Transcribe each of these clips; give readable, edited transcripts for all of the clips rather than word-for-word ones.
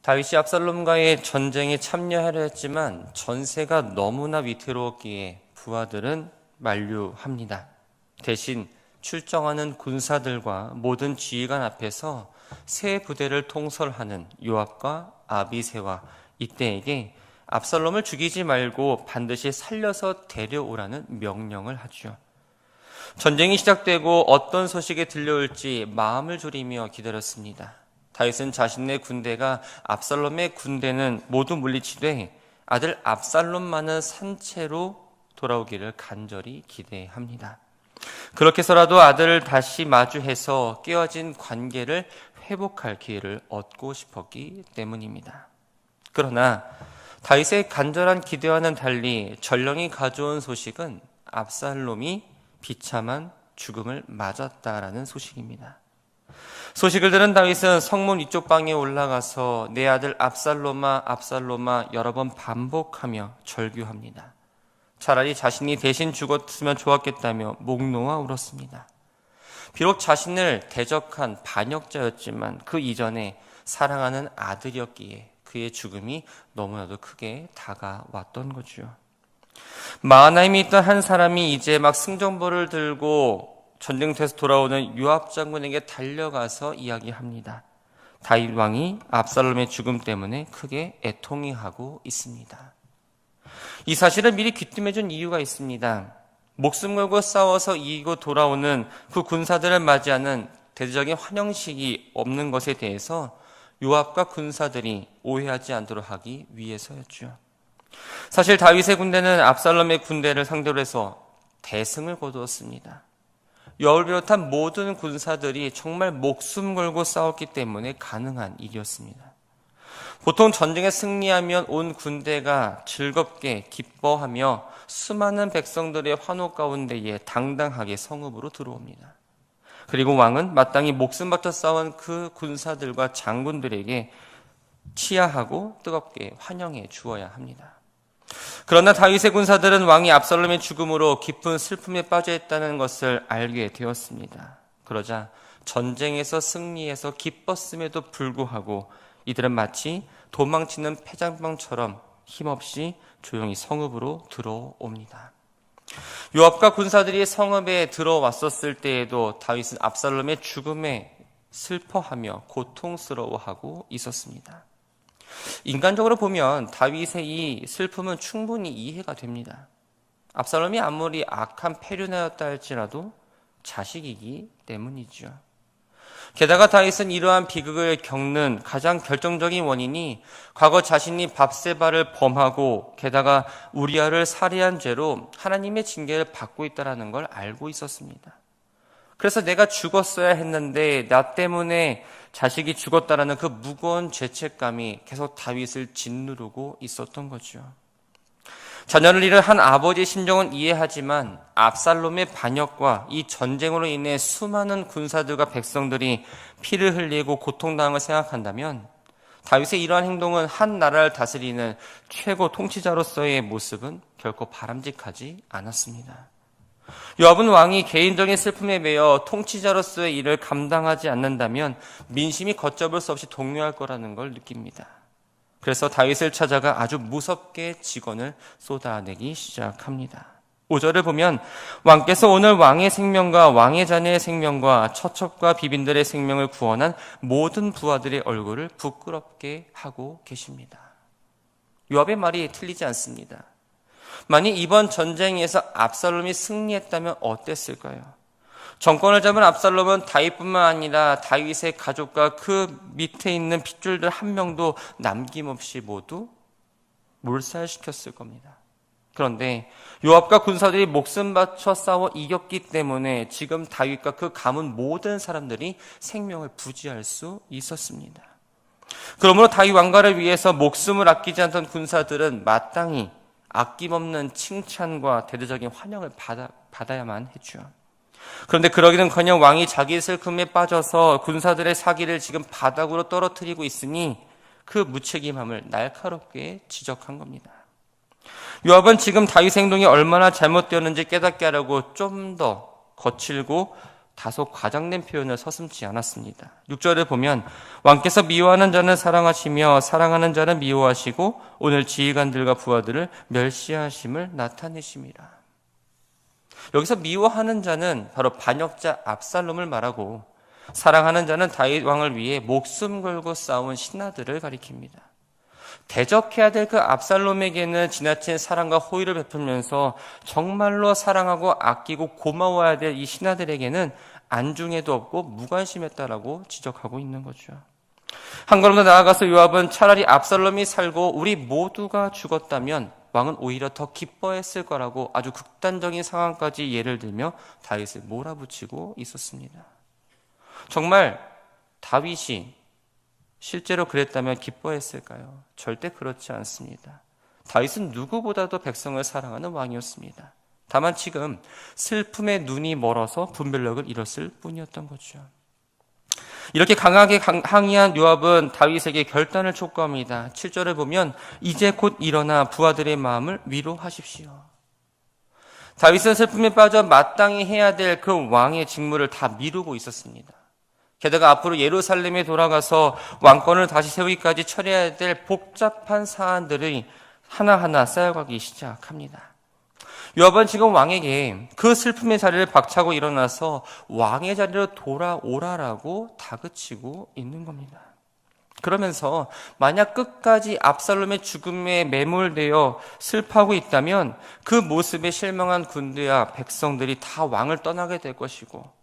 다윗이 압살롬과의 전쟁에 참여하려 했지만 전세가 너무나 위태로웠기에 부하들은 만류합니다. 대신 출정하는 군사들과 모든 지휘관 앞에서 새 부대를 통솔하는 요압과 아비새와 이때에게 압살롬을 죽이지 말고 반드시 살려서 데려오라는 명령을 하죠. 전쟁이 시작되고 어떤 소식이 들려올지 마음을 졸이며 기다렸습니다. 다윗은 자신의 군대가 압살롬의 군대는 모두 물리치되 아들 압살롬만은 산채로 돌아오기를 간절히 기대합니다. 그렇게 해서라도 아들을 다시 마주해서 깨어진 관계를 회복할 기회를 얻고 싶었기 때문입니다. 그러나 다윗의 간절한 기대와는 달리 전령이 가져온 소식은 압살롬이 비참한 죽음을 맞았다라는 소식입니다. 소식을 들은 다윗은 성문 위쪽 방에 올라가서 내 아들 압살롬아 압살롬아 여러 번 반복하며 절규합니다. 차라리 자신이 대신 죽었으면 좋았겠다며 목 놓아 울었습니다. 비록 자신을 대적한 반역자였지만 그 이전에 사랑하는 아들이었기에 그의 죽음이 너무나도 크게 다가왔던 거죠. 마하나임에 있던 한 사람이 이제 막 승전보를 들고 전쟁터에서 돌아오는 요압 장군에게 달려가서 이야기합니다. 다윗 왕이 압살롬의 죽음 때문에 크게 애통해하고 있습니다. 이 사실을 미리 귀띔해준 이유가 있습니다. 목숨 걸고 싸워서 이기고 돌아오는 그 군사들을 맞이하는 대대적인 환영식이 없는 것에 대해서 요압과 군사들이 오해하지 않도록 하기 위해서였죠. 사실 다윗의 군대는 압살롬의 군대를 상대로 해서 대승을 거두었습니다. 요압을 비롯한 모든 군사들이 정말 목숨 걸고 싸웠기 때문에 가능한 일이었습니다. 보통 전쟁에 승리하면 온 군대가 즐겁게 기뻐하며 수많은 백성들의 환호 가운데에 당당하게 성읍으로 들어옵니다. 그리고 왕은 마땅히 목숨 바쳐 싸운 그 군사들과 장군들에게 치하하고 뜨겁게 환영해 주어야 합니다. 그러나 다윗의 군사들은 왕이 압살롬의 죽음으로 깊은 슬픔에 빠져 있다는 것을 알게 되었습니다. 그러자 전쟁에서 승리해서 기뻤음에도 불구하고 이들은 마치 도망치는 패장병처럼 힘없이 조용히 성읍으로 들어옵니다. 요압과 군사들이 성읍에 들어왔었을 때에도 다윗은 압살롬의 죽음에 슬퍼하며 고통스러워하고 있었습니다. 인간적으로 보면 다윗의 이 슬픔은 충분히 이해가 됩니다. 압살롬이 아무리 악한 패륜하였다 할지라도 자식이기 때문이죠. 게다가 다윗은 이러한 비극을 겪는 가장 결정적인 원인이 과거 자신이 밧세바를 범하고 게다가 우리아를 살해한 죄로 하나님의 징계를 받고 있다는 걸 알고 있었습니다. 그래서 내가 죽었어야 했는데 나 때문에 자식이 죽었다라는 그 무거운 죄책감이 계속 다윗을 짓누르고 있었던 거죠. 자녀를 잃은 한 아버지의 심정은 이해하지만 압살롬의 반역과 이 전쟁으로 인해 수많은 군사들과 백성들이 피를 흘리고 고통당한 걸 생각한다면 다윗의 이러한 행동은 한 나라를 다스리는 최고 통치자로서의 모습은 결코 바람직하지 않았습니다. 요압은 왕이 개인적인 슬픔에 매여 통치자로서의 일을 감당하지 않는다면 민심이 걷잡을 수 없이 동요할 거라는 걸 느낍니다. 그래서 다윗을 찾아가 아주 무섭게 직언을 쏟아내기 시작합니다. 5절을 보면 왕께서 오늘 왕의 생명과 왕의 자녀의 생명과 처첩과 비빈들의 생명을 구원한 모든 부하들의 얼굴을 부끄럽게 하고 계십니다. 요압의 말이 틀리지 않습니다. 만약 이번 전쟁에서 압살롬이 승리했다면 어땠을까요? 정권을 잡은 압살롬은 다윗뿐만 아니라 다윗의 가족과 그 밑에 있는 핏줄들 한 명도 남김없이 모두 몰살시켰을 겁니다. 그런데 요압과 군사들이 목숨 바쳐 싸워 이겼기 때문에 지금 다윗과 그 가문 모든 사람들이 생명을 부지할 수 있었습니다. 그러므로 다윗 왕가를 위해서 목숨을 아끼지 않던 군사들은 마땅히 아낌없는 칭찬과 대대적인 환영을 받아야만 했죠. 그런데 그러기는커녕 왕이 자기 슬픔에 빠져서 군사들의 사기를 지금 바닥으로 떨어뜨리고 있으니 그 무책임함을 날카롭게 지적한 겁니다. 요압은 지금 다윗 행동이 얼마나 잘못되었는지 깨닫게 하려고 좀 더 거칠고 다소 과장된 표현을 서슴지 않았습니다. 6절을 보면 왕께서 미워하는 자는 사랑하시며 사랑하는 자는 미워하시고 오늘 지휘관들과 부하들을 멸시하심을 나타내심이라. 여기서 미워하는 자는 바로 반역자 압살롬을 말하고 사랑하는 자는 다윗 왕을 위해 목숨 걸고 싸운 신하들을 가리킵니다. 대적해야 될 그 압살롬에게는 지나친 사랑과 호의를 베풀면서 정말로 사랑하고 아끼고 고마워야 될 이 신하들에게는 안중에도 없고 무관심했다라고 지적하고 있는 거죠. 한 걸음 더 나아가서 요압은 차라리 압살롬이 살고 우리 모두가 죽었다면 왕은 오히려 더 기뻐했을 거라고 아주 극단적인 상황까지 예를 들며 다윗을 몰아붙이고 있었습니다. 정말 다윗이 실제로 그랬다면 기뻐했을까요? 절대 그렇지 않습니다. 다윗은 누구보다도 백성을 사랑하는 왕이었습니다. 다만 지금 슬픔에 눈이 멀어서 분별력을 잃었을 뿐이었던 거죠. 이렇게 강하게 항의한 요압은 다윗에게 결단을 촉구합니다. 7절을 보면 이제 곧 일어나 부하들의 마음을 위로하십시오. 다윗은 슬픔에 빠져 마땅히 해야 될 그 왕의 직무를 다 미루고 있었습니다. 게다가 앞으로 예루살렘에 돌아가서 왕권을 다시 세우기까지 처리해야 될 복잡한 사안들이 하나하나 쌓여가기 시작합니다. 요압은 지금 왕에게 그 슬픔의 자리를 박차고 일어나서 왕의 자리로 돌아오라라고 다그치고 있는 겁니다. 그러면서 만약 끝까지 압살롬의 죽음에 매몰되어 슬퍼하고 있다면 그 모습에 실망한 군대와 백성들이 다 왕을 떠나게 될 것이고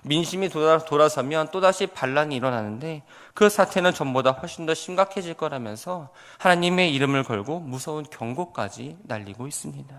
민심이 돌아서면 또다시 반란이 일어나는데 그 사태는 전보다 훨씬 더 심각해질 거라면서 하나님의 이름을 걸고 무서운 경고까지 날리고 있습니다.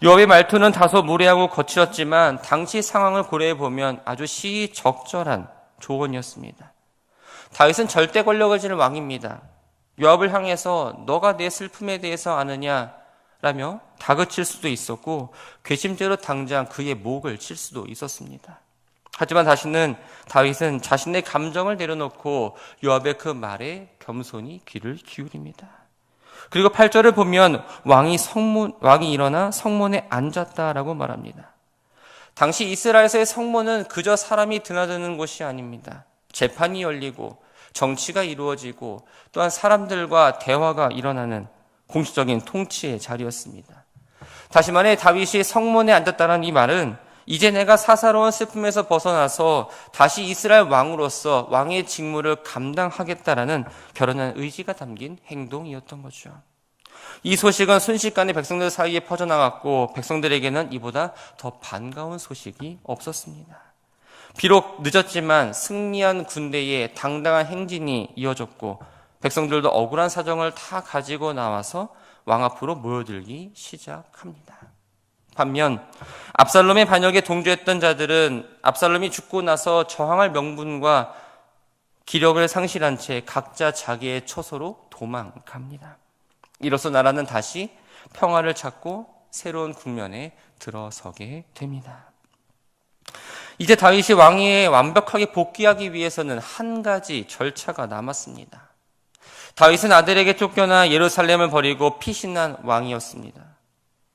요압의 말투는 다소 무례하고 거칠었지만 당시 상황을 고려해 보면 아주 시의적절한 조언이었습니다. 다윗은 절대 권력을 지닌 왕입니다. 요압을 향해서 너가 내 슬픔에 대해서 아느냐 라며 다그칠 수도 있었고 괘씸죄로 당장 그의 목을 칠 수도 있었습니다. 하지만 다윗은 자신의 감정을 내려놓고 요압의 그 말에 겸손히 귀를 기울입니다. 그리고 8절을 보면 왕이 일어나 성문에 앉았다라고 말합니다. 당시 이스라엘에서의 성문은 그저 사람이 드나드는 곳이 아닙니다. 재판이 열리고 정치가 이루어지고 또한 사람들과 대화가 일어나는 공식적인 통치의 자리였습니다. 다시 말해 다윗이 성문에 앉았다는 이 말은 이제 내가 사사로운 슬픔에서 벗어나서 다시 이스라엘 왕으로서 왕의 직무를 감당하겠다라는 결연한 의지가 담긴 행동이었던 거죠. 이 소식은 순식간에 백성들 사이에 퍼져나갔고 백성들에게는 이보다 더 반가운 소식이 없었습니다. 비록 늦었지만 승리한 군대의 당당한 행진이 이어졌고 백성들도 억울한 사정을 다 가지고 나와서 왕 앞으로 모여들기 시작합니다. 반면 압살롬의 반역에 동조했던 자들은 압살롬이 죽고 나서 저항할 명분과 기력을 상실한 채 각자 자기의 처소로 도망갑니다. 이로써 나라는 다시 평화를 찾고 새로운 국면에 들어서게 됩니다. 이제 다윗이 왕위에 완벽하게 복귀하기 위해서는 한 가지 절차가 남았습니다. 다윗은 아들에게 쫓겨나 예루살렘을 버리고 피신한 왕이었습니다.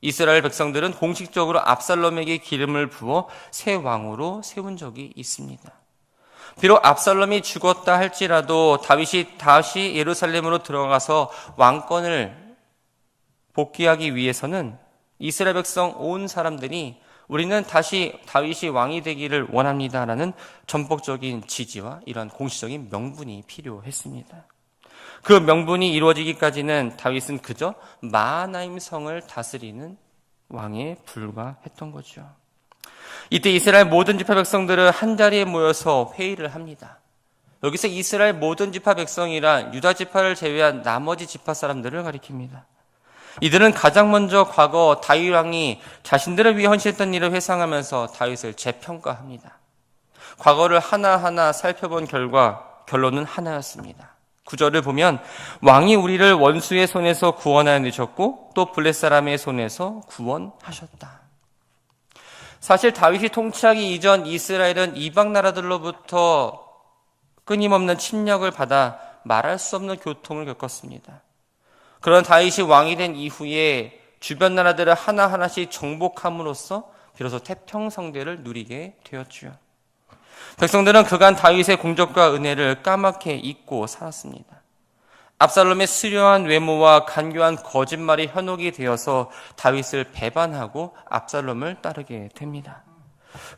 이스라엘 백성들은 공식적으로 압살롬에게 기름을 부어 새 왕으로 세운 적이 있습니다. 비록 압살롬이 죽었다 할지라도 다윗이 다시 예루살렘으로 들어가서 왕권을 복귀하기 위해서는 이스라엘 백성 온 사람들이 우리는 다시 다윗이 왕이 되기를 원합니다라는 전폭적인 지지와 이런 공식적인 명분이 필요했습니다. 그 명분이 이루어지기까지는 다윗은 그저 마하나임 성을 다스리는 왕에 불과했던 거죠. 이때 이스라엘 모든 지파 백성들은 한자리에 모여서 회의를 합니다. 여기서 이스라엘 모든 지파 백성이란 유다 지파를 제외한 나머지 지파 사람들을 가리킵니다. 이들은 가장 먼저 과거 다윗 왕이 자신들을 위해 헌신했던 일을 회상하면서 다윗을 재평가합니다. 과거를 하나하나 살펴본 결과 결론은 하나였습니다. 9절을 보면 왕이 우리를 원수의 손에서 구원하여 내셨고 또 블레 사람의 손에서 구원하셨다. 사실 다윗이 통치하기 이전 이스라엘은 이방 나라들로부터 끊임없는 침략을 받아 말할 수 없는 고통을 겪었습니다. 그런 다윗이 왕이 된 이후에 주변 나라들을 하나하나씩 정복함으로써 비로소 태평성대를 누리게 되었지요. 백성들은 그간 다윗의 공적과 은혜를 까맣게 잊고 살았습니다. 압살롬의 수려한 외모와 간교한 거짓말이 현혹이 되어서 다윗을 배반하고 압살롬을 따르게 됩니다.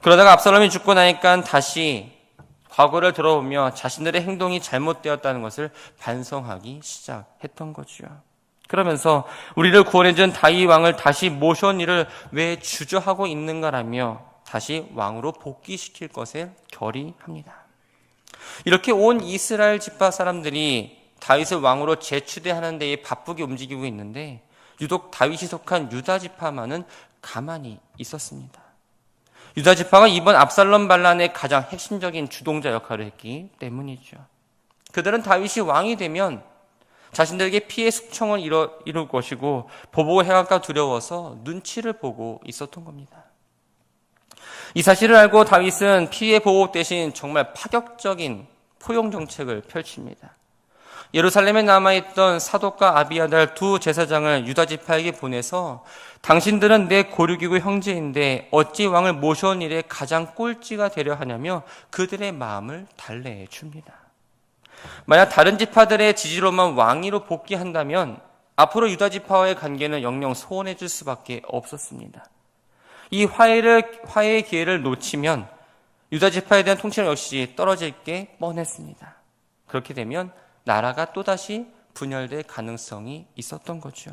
그러다가 압살롬이 죽고 나니까 다시 과거를 돌아보며 자신들의 행동이 잘못되었다는 것을 반성하기 시작했던 거죠. 그러면서 우리를 구원해준 다윗 왕을 다시 모셔온 일을 왜 주저하고 있는가라며 다시 왕으로 복귀시킬 것을 결의합니다. 이렇게 온 이스라엘 지파 사람들이 다윗을 왕으로 재추대하는 데에 바쁘게 움직이고 있는데 유독 다윗이 속한 유다 지파만은 가만히 있었습니다. 유다 지파가 이번 압살롬 반란의 가장 핵심적인 주동자 역할을 했기 때문이죠. 그들은 다윗이 왕이 되면 자신들에게 피해 숙청을 이룰 것이고 보복을 행할까 두려워서 눈치를 보고 있었던 겁니다. 이 사실을 알고 다윗은 피해 보복 대신 정말 파격적인 포용 정책을 펼칩니다. 예루살렘에 남아있던 사독과 아비아달 두 제사장을 유다 지파에게 보내서 당신들은 내 고륙이고 형제인데 어찌 왕을 모셔온 일에 가장 꼴찌가 되려 하냐며 그들의 마음을 달래해 줍니다. 만약 다른 지파들의 지지로만 왕위로 복귀한다면 앞으로 유다 지파와의 관계는 영영 소원해질 수밖에 없었습니다. 이 화해의 기회를 놓치면 유다 지파에 대한 통치력 역시 떨어질 게 뻔했습니다. 그렇게 되면 나라가 또다시 분열될 가능성이 있었던 거죠.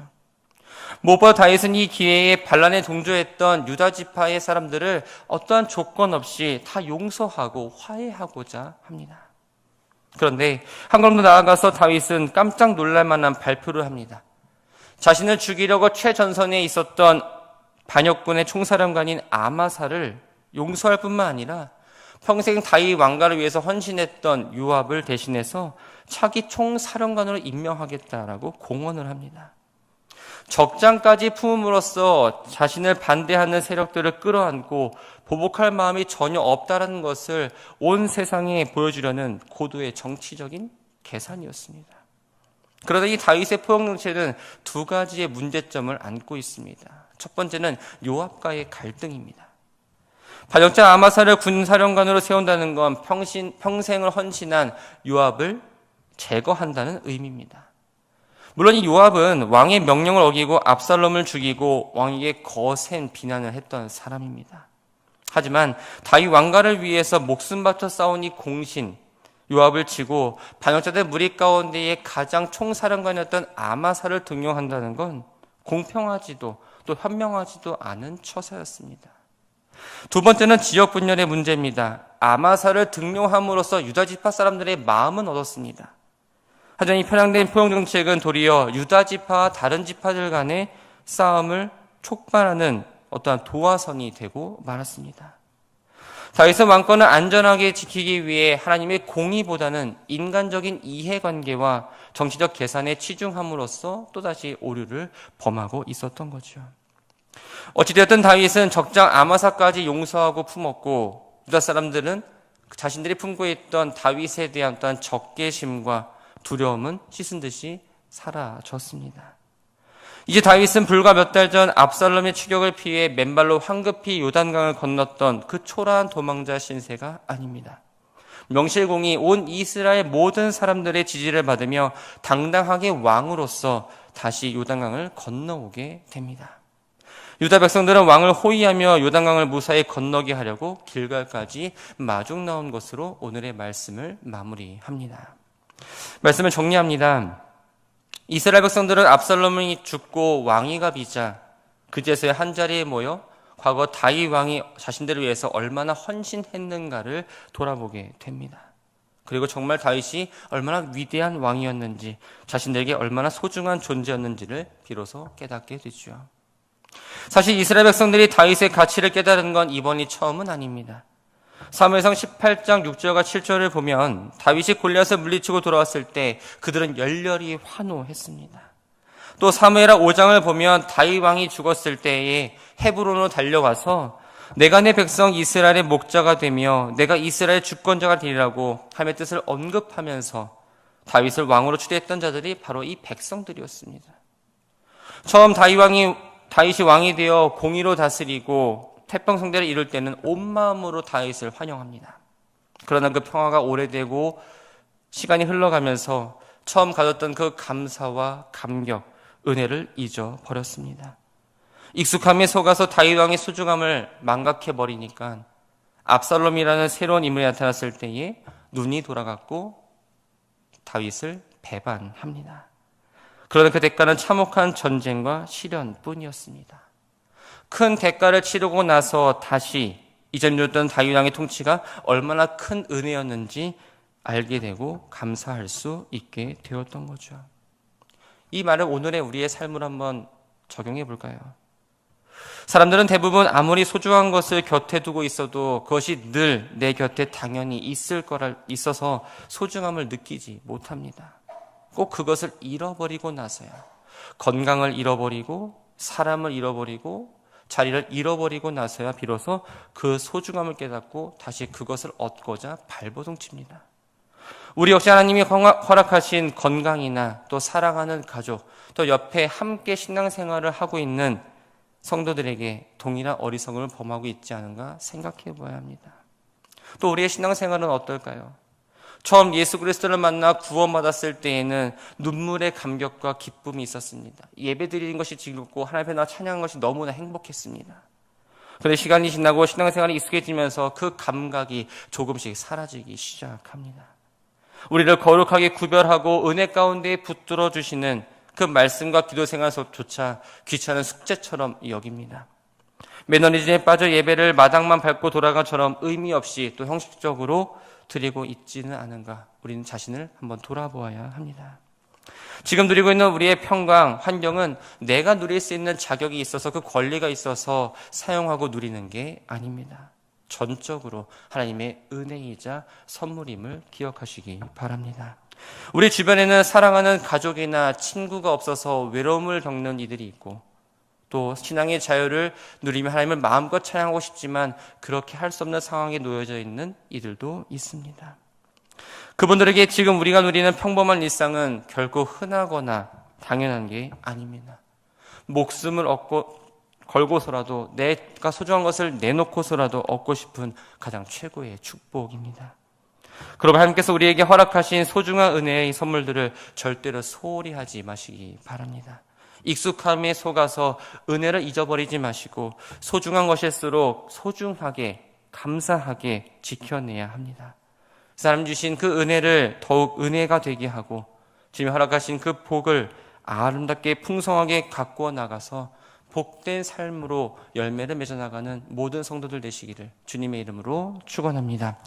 무엇보다 다윗은 이 기회에 반란에 동조했던 유다 지파의 사람들을 어떠한 조건 없이 다 용서하고 화해하고자 합니다. 그런데 한 걸음 더 나아가서 다윗은 깜짝 놀랄 만한 발표를 합니다. 자신을 죽이려고 최전선에 있었던 반역군의 총사령관인 아마사를 용서할 뿐만 아니라 평생 다윗 왕가를 위해서 헌신했던 요압을 대신해서 차기 총사령관으로 임명하겠다라고 공언을 합니다. 적장까지 품음으로써 자신을 반대하는 세력들을 끌어안고 보복할 마음이 전혀 없다는 것을 온 세상에 보여주려는 고도의 정치적인 계산이었습니다. 그러다 이 다윗의 포용 정책은 두 가지의 문제점을 안고 있습니다. 첫 번째는 요압과의 갈등입니다. 반역자 아마사를 군사령관으로 세운다는 건 평생을 헌신한 요압을 제거한다는 의미입니다. 물론 이 요압은 왕의 명령을 어기고 압살롬을 죽이고 왕에게 거센 비난을 했던 사람입니다. 하지만 다윗 왕가를 위해서 목숨 바쳐 싸운 이 공신 요압을 치고 반역자들 무리 가운데에 가장 총사령관이었던 아마사를 등용한다는 건 공평하지도 또 현명하지도 않은 처사였습니다. 두 번째는 지역 분열의 문제입니다. 아마사를 등용함으로써 유다 지파 사람들의 마음은 얻었습니다. 하지만 이 편향된 포용 정책은 도리어 유다 지파와 다른 지파들 간의 싸움을 촉발하는 어떠한 도화선이 되고 말았습니다. 다윗은 왕권을 안전하게 지키기 위해 하나님의 공의보다는 인간적인 이해관계와 정치적 계산에 치중함으로써 또다시 오류를 범하고 있었던 거죠. 어찌되었든 다윗은 적장 아마사까지 용서하고 품었고 유다 사람들은 자신들이 품고 있던 다윗에 대한 어떤 적개심과 두려움은 씻은 듯이 사라졌습니다. 이제 다윗은 불과 몇 달 전 압살롬의 추격을 피해 맨발로 황급히 요단강을 건넜던 그 초라한 도망자 신세가 아닙니다. 명실공히 온 이스라엘 모든 사람들의 지지를 받으며 당당하게 왕으로서 다시 요단강을 건너오게 됩니다. 유다 백성들은 왕을 호위하며 요단강을 무사히 건너게 하려고 길갈까지 마중 나온 것으로 오늘의 말씀을 마무리합니다. 말씀을 정리합니다. 이스라엘 백성들은 압살롬이 죽고 왕위가 비자 그제서야 한자리에 모여 과거 다윗 왕이 자신들을 위해서 얼마나 헌신했는가를 돌아보게 됩니다. 그리고 정말 다윗이 얼마나 위대한 왕이었는지 자신들에게 얼마나 소중한 존재였는지를 비로소 깨닫게 되죠. 사실 이스라엘 백성들이 다윗의 가치를 깨달은 건 이번이 처음은 아닙니다. 사무엘상 18장 6절과 7절을 보면 다윗이 골리앗을 물리치고 돌아왔을 때 그들은 열렬히 환호했습니다. 또 사무엘하 5장을 보면 다윗 왕이 죽었을 때에 헤브론으로 달려가서 내가 내 백성 이스라엘의 목자가 되며 내가 이스라엘 주권자가 되리라고 하나님의 뜻을 언급하면서 다윗을 왕으로 추대했던 자들이 바로 이 백성들이었습니다. 처음 다윗이 왕이 되어 공의로 다스리고 태평성대를 이룰 때는 온 마음으로 다윗을 환영합니다. 그러나 그 평화가 오래되고 시간이 흘러가면서 처음 가졌던 그 감사와 감격, 은혜를 잊어버렸습니다. 익숙함에 속아서 다윗 왕의 소중함을 망각해버리니까 압살롬이라는 새로운 인물이 나타났을 때에 눈이 돌아갔고 다윗을 배반합니다. 그러나 그 대가는 참혹한 전쟁과 시련뿐이었습니다. 큰 대가를 치르고 나서 다시 이전 누렸던 다윗 왕의 통치가 얼마나 큰 은혜였는지 알게 되고 감사할 수 있게 되었던 거죠. 이 말을 오늘의 우리의 삶을 한번 적용해 볼까요? 사람들은 대부분 아무리 소중한 것을 곁에 두고 있어도 그것이 늘 내 곁에 당연히 있어서 소중함을 느끼지 못합니다. 꼭 그것을 잃어버리고 나서야 건강을 잃어버리고 사람을 잃어버리고 자리를 잃어버리고 나서야 비로소 그 소중함을 깨닫고 다시 그것을 얻고자 발버둥칩니다. 우리 역시 하나님이 허락하신 건강이나 또 사랑하는 가족, 또 옆에 함께 신앙생활을 하고 있는 성도들에게 동일한 어리석음을 범하고 있지 않은가 생각해 봐야 합니다. 또 우리의 신앙생활은 어떨까요? 처음 예수 그리스도를 만나 구원받았을 때에는 눈물의 감격과 기쁨이 있었습니다. 예배 드리는 것이 즐겁고 하나님 앞에 나와 찬양하는 것이 너무나 행복했습니다. 그런데 시간이 지나고 신앙생활이 익숙해지면서 그 감각이 조금씩 사라지기 시작합니다. 우리를 거룩하게 구별하고 은혜 가운데 붙들어 주시는 그 말씀과 기도 생활조차 귀찮은 숙제처럼 여깁니다. 매너리즘에 빠져 예배를 마당만 밟고 돌아가처럼 의미 없이 또 형식적으로 드리고 있지는 않은가, 우리는 자신을 한번 돌아보아야 합니다. 지금 누리고 있는 우리의 평강, 환경은 내가 누릴 수 있는 자격이 있어서 그 권리가 있어서 사용하고 누리는 게 아닙니다. 전적으로 하나님의 은혜이자 선물임을 기억하시기 바랍니다. 우리 주변에는 사랑하는 가족이나 친구가 없어서 외로움을 겪는 이들이 있고, 또 신앙의 자유를 누리며 하나님을 마음껏 찬양하고 싶지만 그렇게 할 수 없는 상황에 놓여져 있는 이들도 있습니다. 그분들에게 지금 우리가 누리는 평범한 일상은 결코 흔하거나 당연한 게 아닙니다. 목숨을 걸고서라도 내가 소중한 것을 내놓고서라도 얻고 싶은 가장 최고의 축복입니다. 그러면 하나님께서 우리에게 허락하신 소중한 은혜의 선물들을 절대로 소홀히 하지 마시기 바랍니다. 익숙함에 속아서 은혜를 잊어버리지 마시고 소중한 것일수록 소중하게 감사하게 지켜내야 합니다. 하나님 주신 그 은혜를 더욱 은혜가 되게 하고 주님 허락하신 그 복을 아름답게 풍성하게 가꾸어 나가서 복된 삶으로 열매를 맺어 나가는 모든 성도들 되시기를 주님의 이름으로 축원합니다.